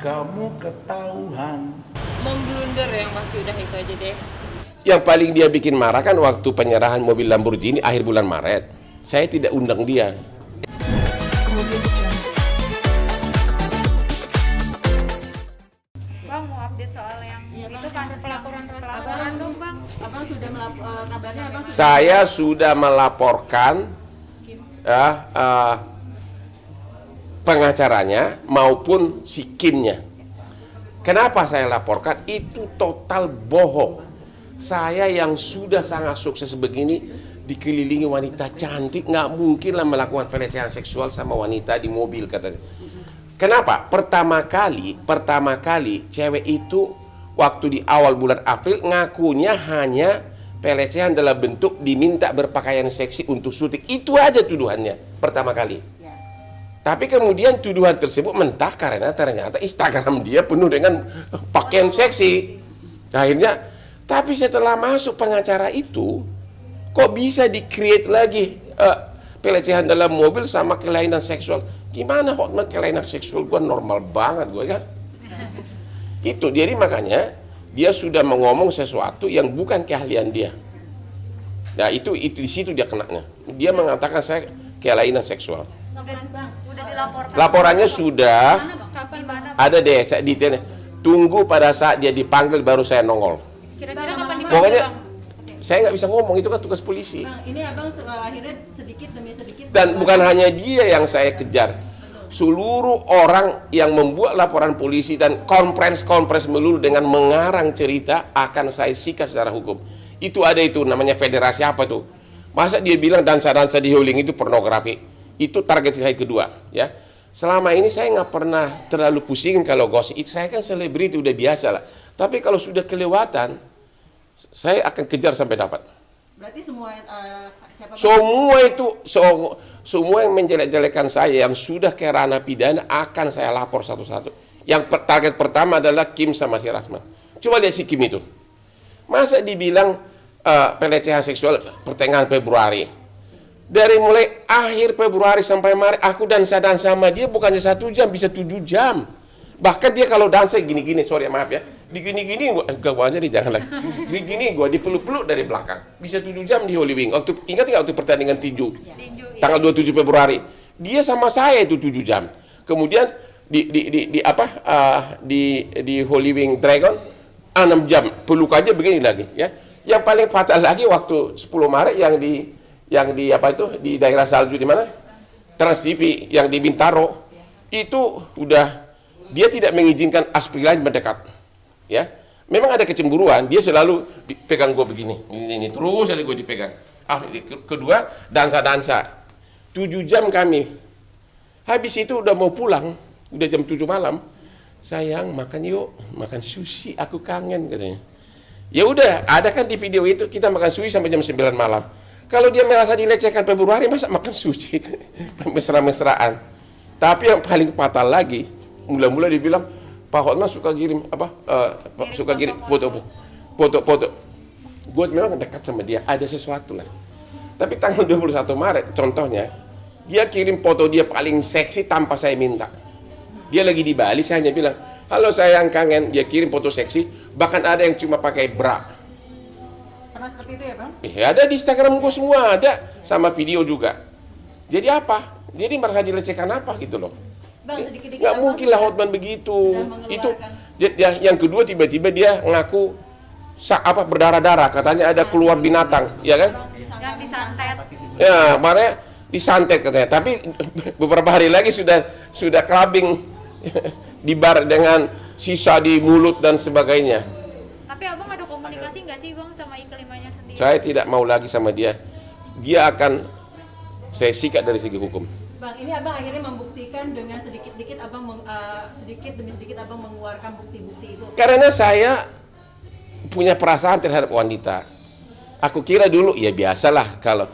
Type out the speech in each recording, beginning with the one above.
kamu ketahuan. Memblunder yang pasti udah itu aja deh. Yang paling dia bikin marah kan waktu penyerahan mobil Lamborghini akhir bulan Maret. Saya tidak undang dia. Bang, mau update soal yang itu kasus pelaporan dong bang. Abang sudah kabarnya abang sudah Saya sudah melaporkan pengacaranya maupun si Kimnya. Kenapa saya laporkan? Itu total bohong. Saya yang sudah sangat sukses begini, dikelilingi wanita cantik, nggak mungkin lah melakukan pelecehan seksual sama wanita di mobil, katanya. Kenapa? Pertama kali cewek itu waktu di awal bulan April ngakunya hanya pelecehan dalam bentuk diminta berpakaian seksi untuk syuting. Itu aja tuduhannya pertama kali. Tapi kemudian tuduhan tersebut mentah karena ternyata Instagram dia penuh dengan pakaian seksi. Akhirnya, tapi setelah masuk pengacara itu, kok bisa di-create lagi pelecehan dalam mobil sama kelainan seksual? Gimana Hotman kelainan seksual? Gua normal banget gue kan. Itu jadi makanya dia sudah mengomong sesuatu yang bukan keahlian dia. Nah itu di situ dia kenanya. Dia mengatakan saya kelainan seksual. Udah dilaporkan. Laporannya sudah Kapan bang? ada deh, saya detailnya. Tunggu pada saat dia dipanggil baru saya nongol. kira-kira kapan dipanggil, Pokoknya Bang? saya nggak bisa ngomong, itu kan tugas polisi. Bang, ini abang akhirnya sedikit demi sedikit. Dan bukan hanya dia yang saya kejar. Seluruh orang yang membuat laporan polisi dan konferensi melulu dengan mengarang cerita akan saya sikat secara hukum. Itu ada itu namanya federasi apa tuh? Masa dia bilang dansa-dansa di Howling itu pornografi? Itu target saya kedua, ya. Selama ini saya nggak pernah terlalu pusing kalau gosip. Saya kan selebriti udah biasa lah. Tapi kalau sudah kelewatan, saya akan kejar sampai dapat. Berarti semua siapa? Semua yang menjelek-jelekan saya yang sudah ke ranah pidana akan saya lapor satu-satu. Yang target pertama adalah Kim sama si Rasman. Coba lihat si Kim itu. Masa dibilang pelecehan seksual pertengahan Februari? Dari mulai akhir Februari sampai Maret, aku dansa sama dia bukannya 1 jam, bisa 7 jam. Bahkan dia kalau dansa gini-gini, sorry maaf ya, di gini-gini, gak aja nih jangan lagi. Gini-gini gue dipeluk-peluk dari belakang, bisa 7 jam di Holy Wing. Ingat nggak waktu pertandingan tinju, tanggal 27 Februari, dia sama saya itu 7 jam. Kemudian di Holy Wing Dragon 6 jam, peluk aja begini lagi ya. Yang paling fatal lagi waktu 10 Maret di daerah salju di mana? Trans TV yang di Bintaro. Itu udah dia tidak mengizinkan aspri lain mendekat. Ya. Memang ada kecemburuan, dia selalu dipegang gue begini. Ini terus aja gue dipegang. Kedua, dansa-dansa. 7 jam kami. Habis itu udah mau pulang, udah jam 7 malam. Sayang, makan yuk, makan sushi, aku kangen katanya. Ya udah, ada kan di video itu kita makan sushi sampai jam 9 malam. Kalau dia merasa dilecehkan Februari, masa makan sushi? Mesra-mesraan. Tapi yang paling fatal lagi, mula-mula dibilang, Pak Hotman suka kirim foto. Gue memang dekat sama dia, ada sesuatu lah. Tapi tanggal 21 Maret, contohnya, dia kirim foto dia paling seksi tanpa saya minta. Dia lagi di Bali, saya hanya bilang, halo sayang kangen, dia kirim foto seksi, bahkan ada yang cuma pakai bra. Pernah seperti itu ya Bang? Ada di Instagram gue semua, ada sama video juga. Jadi apa? Jadi mereka dilecehkan apa gitu loh? Bang, sedikit-sedikit Nggak mungkin lah Hotman begitu. Itu yang kedua tiba-tiba dia ngaku berdarah-darah, katanya ada keluar binatang, ya kan? Yang disantet. Ya, makanya disantet katanya. Tapi beberapa hari lagi sudah clubbing di bar dengan sisa di mulut dan sebagainya. Tapi abang ada komunikasi nggak sih bang sama Iklimanya sendiri? Saya tidak mau lagi sama dia. Dia akan saya sikat dari segi hukum. Bang, ini abang akhirnya membuktikan dengan sedikit demi sedikit abang mengeluarkan bukti-bukti itu. Karena saya punya perasaan terhadap wanita. Aku kira dulu ya biasalah kalau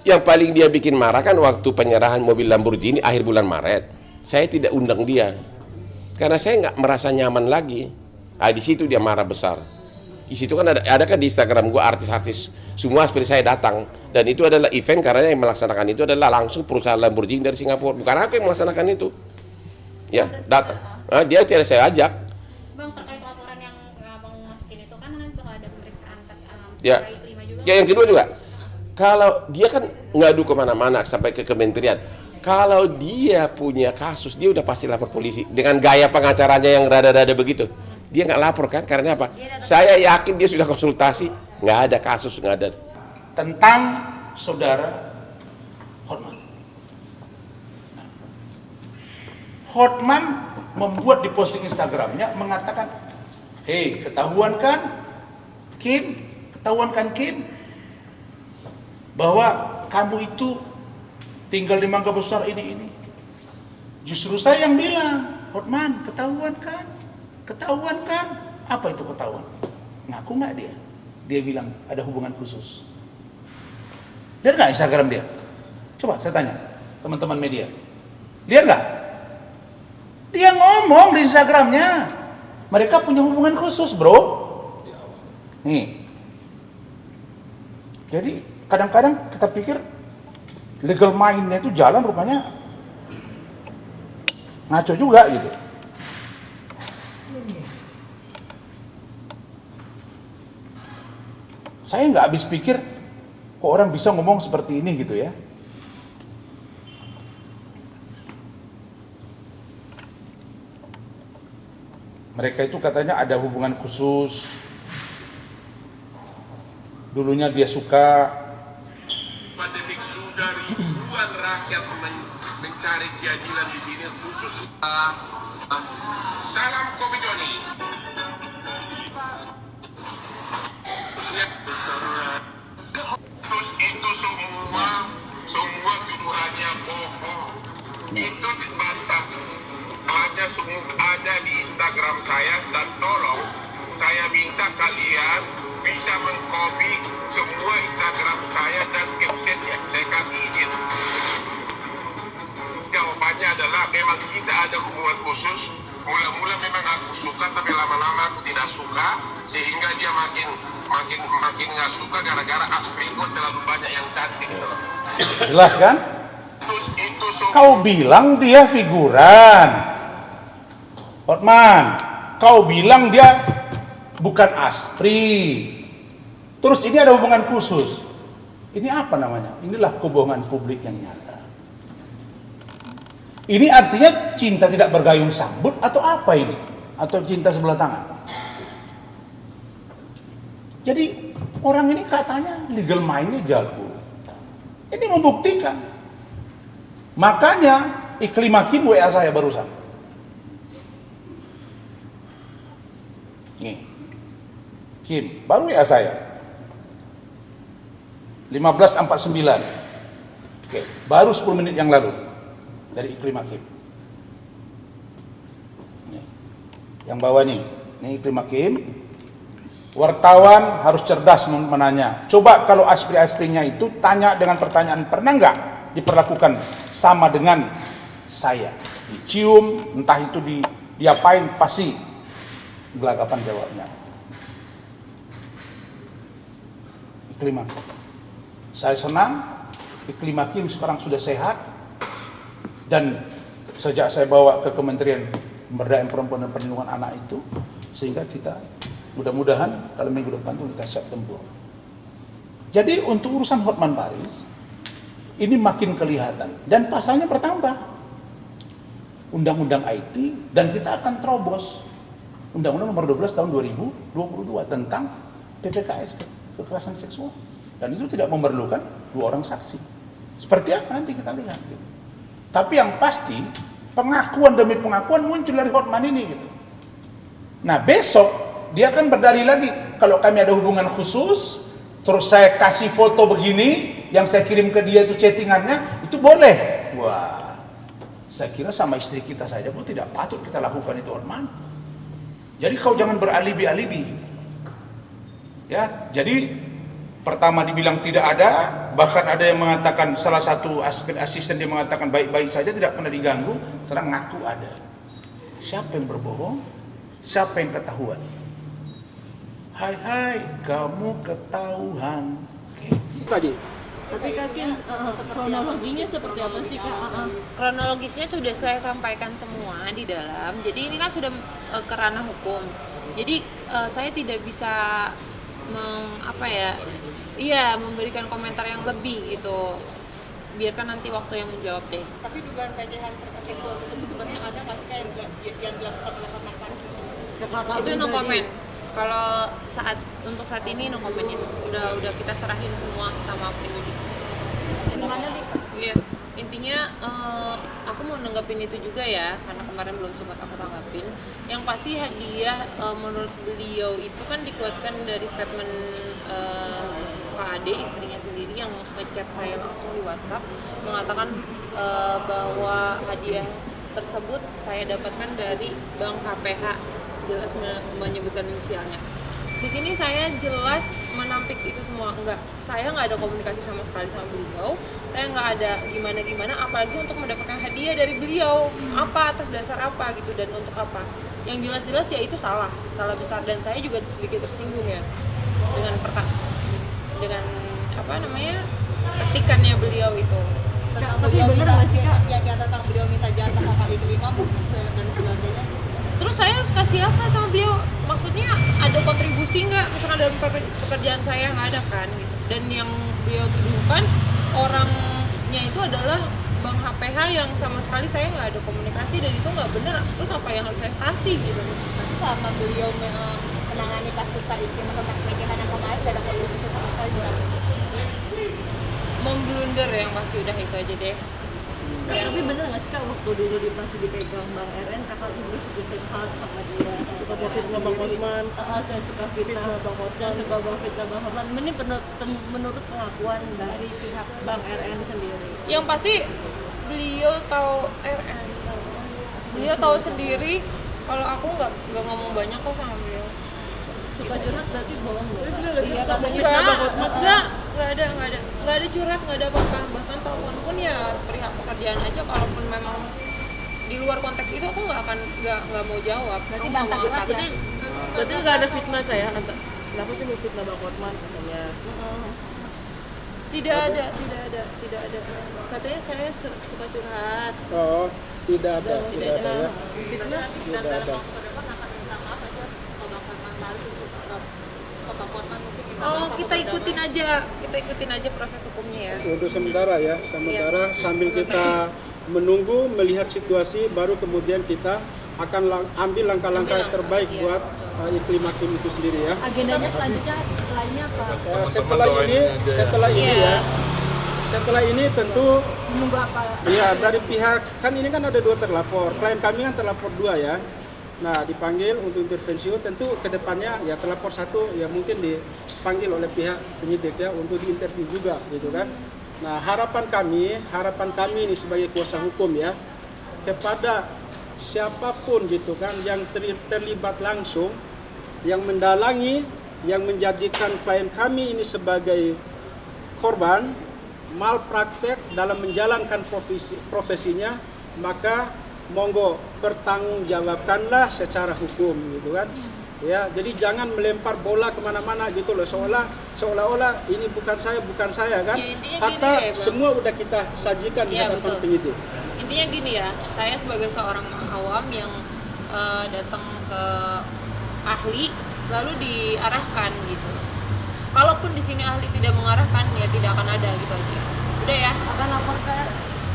yang paling dia bikin marah kan waktu penyerahan mobil Lamborghini akhir bulan Maret. Saya tidak undang dia. Karena saya nggak merasa nyaman lagi. Di situ dia marah besar. Di situ kan ada kan di Instagram gua artis-artis semua seperti saya datang, dan itu adalah event karena yang melaksanakan itu adalah langsung perusahaan Lamborghini dari Singapura, bukan aku yang melaksanakan itu. Ya, datang. Dia tidak saya ajak. Bang, terkait laporan yang abang masukin itu kan nanti bakal ada pemeriksaan Ya. terima juga. Ya, yang kedua juga, kalau dia kan ngadu kemana-mana sampai ke kementerian, kalau dia punya kasus, dia udah pasti lapor polisi. Dengan gaya pengacaranya yang rada-rada begitu, dia nggak lapor kan? Karena apa? Saya yakin dia sudah konsultasi, nggak ada kasus, nggak ada. Tentang saudara Hotman. Nah, Hotman membuat di posting Instagramnya mengatakan, hei, ketahuan kan Kim, bahwa kamu itu tinggal di Mangga Besar ini. Justru saya yang bilang, Hotman, ketahuan kan? Apa itu ketahuan? Ngaku nggak dia? Dia bilang ada hubungan khusus. Lihat nggak Instagram dia? Coba saya tanya teman-teman media. Lihat nggak? Dia ngomong di Instagramnya, mereka punya hubungan khusus, bro. Nih. Jadi kadang-kadang kita pikir legal mind-nya itu jalan, rupanya ngaco juga gitu. Saya nggak habis pikir kok orang bisa ngomong seperti ini gitu ya. Mereka itu katanya ada hubungan khusus. Dulunya dia suka. Pandemik sudah ribuan rakyat mencari keadilan di sini, khusus salam Kopi Joni. Itu semua tuduhannya bohong. Itu dibantah. Hanya semua ada di Instagram saya, dan tolong saya minta kalian bisa mengcopy semua Instagram saya dan captionnya. Saya kasih izin. Jawabannya adalah memang kita ada hubungan khusus. Mula-mula memang aku suka, tapi lama-lama aku tidak suka, sehingga dia makin nggak suka gara-gara aku terlalu banyak yang cantik. Jelas kan? Kau bilang dia figuran, Hotman. Kau bilang dia bukan Aspri. Terus ini ada hubungan khusus. Ini apa namanya? Inilah kebohongan publik yang nyata. Ini artinya cinta tidak bergayung sambut atau apa ini? Atau cinta sebelah tangan? Jadi orang ini katanya legal mind-nya jago. Ini membuktikan. Makanya Iklim Hakim WA saya barusan. Nih. Kim, baru WA saya. 15.49. Oke, baru 10 menit yang lalu. Dari Iklim Hakim. Nih. Yang bawah nih. Ini Iklim Hakim. Wartawan harus cerdas menanya. Coba kalau aspri-asprinya itu tanya dengan pertanyaan, pernah nggak diperlakukan sama dengan saya? Dicium, entah itu diapain, pasti gelagapan jawabnya. Iklim Hakim. Saya senang Iklim Hakim sekarang sudah sehat. Dan sejak saya bawa ke Kementerian Pemberdayaan Perempuan dan Perlindungan Anak itu, sehingga kita mudah-mudahan dalam minggu depan itu kita siap tempur. Jadi untuk urusan Hotman Paris ini makin kelihatan dan pasalnya bertambah. Undang-undang IT, dan kita akan terobos Undang-Undang Nomor 12 Tahun 2022 tentang PPKS, kekerasan seksual, dan itu tidak memerlukan 2 orang saksi. Seperti apa nanti kita lihat. Gitu. Tapi yang pasti pengakuan demi pengakuan muncul dari Hotman ini gitu. Nah besok dia akan berdalih lagi, kalau kami ada hubungan khusus, terus saya kasih foto begini yang saya kirim ke dia itu chattingannya, itu boleh. Wah, saya kira sama istri kita saja pun tidak patut kita lakukan itu, Hotman. Jadi kau jangan beralibi-alibi. Ya, jadi pertama dibilang tidak ada, bahkan ada yang mengatakan, salah satu asisten dia mengatakan baik-baik saja, tidak pernah diganggu, sekarang ngaku ada. Siapa yang berbohong? Siapa yang ketahuan? Hai, kamu ketahuan. Okay. Tadi Tapi Kakin kronologinya seperti apa sih Kak? Kronologisnya sudah saya sampaikan semua di dalam. Jadi ini kan sudah ke ranah hukum. Jadi saya tidak bisa memberikan komentar yang lebih gitu. Biarkan nanti waktu yang menjawab deh. Tapi dugaan pelecehan seksual tersebut sebenarnya ada nggak sih yang dilakukan oleh rekan-rekan? Itu no comment. Kalau untuk saat ini no comment ya. Udah kita serahin semua sama penyidik. Gimana nih? Iya, intinya aku mau nanggapin itu juga ya, karena kemarin belum sempat aku tanggapin. Yang pasti hadiah menurut beliau itu kan dikuatkan dari statement Kak Ade, istrinya sendiri yang ngechat saya langsung di WhatsApp mengatakan bahwa hadiah tersebut saya dapatkan dari Bank KPH, jelas menyebutkan inisialnya. Di sini saya jelas menampik itu semua. Saya nggak ada komunikasi sama sekali sama beliau. Saya nggak ada gimana-gimana, apalagi untuk mendapatkan hadiah dari beliau. Apa, atas dasar apa gitu, dan untuk apa. Yang jelas-jelas ya itu salah besar, dan saya juga sedikit tersinggung ya dengan petikannya beliau itu. Tapi bener nggak sih Kak yang tentang beliau minta jatah kakak diterima dan sebagainya? Terus saya harus kasih apa sama beliau? Maksudnya ada kontribusi nggak? Misalkan dalam pekerjaan saya nggak ada kan gitu. Dan yang beliau tuduhkan orangnya itu adalah Bank HPH yang sama sekali saya nggak ada komunikasi, dan itu nggak benar. Terus apa yang harus saya kasih gitu? Nanti sama beliau menangani kasus tadi tentang pelecehan yang kemarin tidak ada kontribusi sama sekali juga. Memblunder yang pasti, udah itu aja deh. Ya. Tapi bener nggak sih Kak waktu dulu masih dipegang Bang RN, Kakak juga suka curhat sama dia, suka fitnah Bang Hotman, saya suka fitnah Bang Hotman, suka fitnah Bang Hotman. Ini menurut pengakuan dari pihak Bang RN sendiri. Yang pasti beliau tahu sendiri kalau aku nggak ngomong banyak kok sama beliau. Suka curhat berarti bohong loh. Nggak ada curhat, nggak ada apa-apa. Bahkan telepon pun ya perihal pekerjaan aja. Kalaupun memang di luar konteks itu aku nggak mau jawab. Berarti aku nggak mau bantah angkat. berarti nggak ada fitnah kayak kenapa sih mau fitnah Bang Hotman katanya? Tidak ada. Katanya saya suka curhat. Oh, tidak ada ya. Fitnah Tidak ada. Oh, kita ikutin aja proses hukumnya ya. Untuk sementara ya, sambil kita menunggu melihat situasi, baru kemudian kita akan ambil langkah-langkah terbaik buat iklim hakim itu sendiri ya. Agendanya selanjutnya setelah ini apa? Setelah ini tentu Menunggu apa? ya dari pihak, kan ini kan ada 2 terlapor, klien kami kan terlapor 2 ya. Nah, dipanggil untuk intervensi, tentu ke depannya ya terlapor 1 ya mungkin dipanggil oleh pihak penyidik ya untuk diinterview juga gitu kan. Nah, harapan kami ini sebagai kuasa hukum ya, kepada siapapun gitu kan yang terlibat langsung, yang mendalangi, yang menjadikan klien kami ini sebagai korban malpraktek dalam menjalankan profesinya, maka monggo pertanggungjawabkanlah secara hukum gitu kan ya. Jadi jangan melempar bola kemana-mana gitu loh, seolah-olah ini bukan saya kan Ya, fakta gini ya, Bang. semua udah kita sajikan di Iya, hadapan betul. penyidik. Intinya gini ya, saya sebagai seorang awam yang datang ke ahli lalu diarahkan gitu. Kalaupun di sini ahli tidak mengarahkan, ya tidak akan ada gitu aja. Udah ya. Akan lapor ke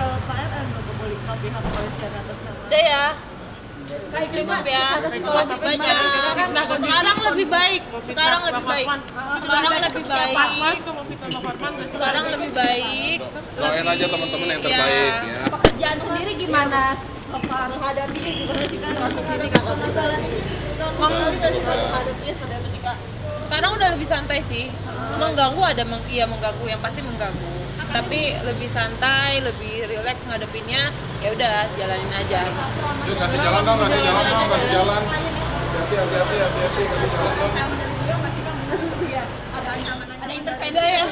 Pak RN untuk ke pihak kepolisian atas nama. Udah ya. Cukup ya. psikologis Banyak. Sekarang lebih baik. Sekarang lebih baik. Doain aja teman-teman yang terbaik ya. pekerjaan sendiri gimana? Menghadapi gimana sih Kak? Ini Kak masalah ini. Sekarang udah lebih santai sih. Mengganggu mengganggu, yang pasti mengganggu. Tapi lebih santai, lebih rileks ngadepinnya. Ya udah, jalanin aja. Yuk kasih jalan dong, kasih jalan. Hati-hati, kasih jalan dong. Ada intervensi Udah ya.